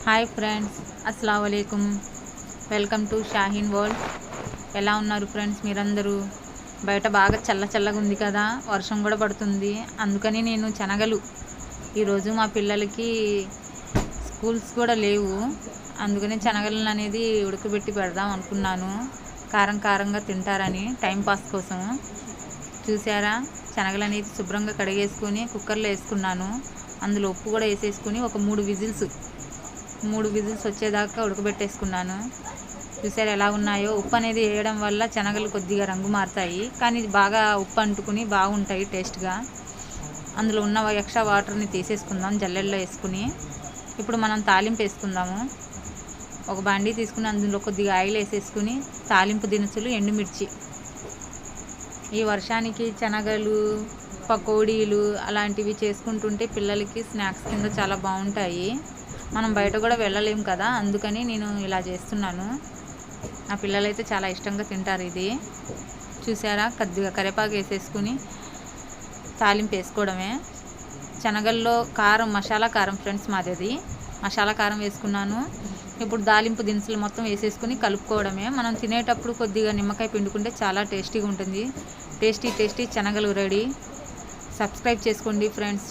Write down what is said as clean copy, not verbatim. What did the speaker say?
Hi friends, అస్సలాము అలైకుం. Welcome to Shaheen world. ఎలా ఉన్నారు ఫ్రెండ్స్ మీరందరూ? బయట బాగా చల్లగా ఉంది కదా, వర్షం కూడా పడుతుంది. అందుకని నేను శనగలు ఈరోజు మా పిల్లలకి స్కూల్స్ కూడా లేవు, అందుకని శనగలను అనేది ఉడకబెట్టి పెడదాం అనుకున్నాను. కారంగా తింటారని టైంపాస్ కోసం. చూసారా, శనగలు అనేది శుభ్రంగా కడిగేసుకొని కుక్కర్లో వేసుకున్నాను. అందులో ఉప్పు కూడా వేసేసుకుని ఒక 3 విజిల్స్ వచ్చేదాకా ఉడకబెట్టేసుకున్నాను. చూసారు ఎలా ఉన్నాయో. ఉప్పు అనేది వేయడం వల్ల శనగలు కొద్దిగా రంగు మారుతాయి, కానీ బాగా ఉప్పు అంటుకుని బాగుంటాయి టేస్ట్గా. అందులో ఉన్న ఎక్స్ట్రా వాటర్ని తీసేసుకుందాం జల్లెల్లో వేసుకుని. ఇప్పుడు మనం తాలింపు వేసుకుందాము. ఒక బండి తీసుకుని అందులో కొద్దిగా ఆయిల్ వేసేసుకుని తాలింపు దినుసులు, ఎండుమిర్చి. ఈ వర్షానికి శనగలు, పకోడీలు అలాంటివి చేసుకుంటుంటే పిల్లలకి స్నాక్స్ కింద చాలా బాగుంటాయి. మనం బయట కూడా వెళ్ళలేము కదా, అందుకని నేను ఇలా చేస్తున్నాను. నా పిల్లలైతే చాలా ఇష్టంగా తింటారు ఇది. చూసారా, కొద్దిగా కరివేపాకు వేసేసుకుని తాలింపు వేసుకోవడమే. శనగల్లో కారం, మసాలా కారం ఫ్రెండ్స్, మాది అది మసాలా కారం వేసుకున్నాను. ఇప్పుడు తాలింపు దినుసులు మొత్తం వేసేసుకుని కలుపుకోవడమే. మనం తినేటప్పుడు కొద్దిగా నిమ్మకాయ పిండుకుంటే చాలా టేస్టీగా ఉంటుంది. టేస్టీ శనగలు రెడీ. సబ్స్క్రైబ్ చేసుకోండి ఫ్రెండ్స్.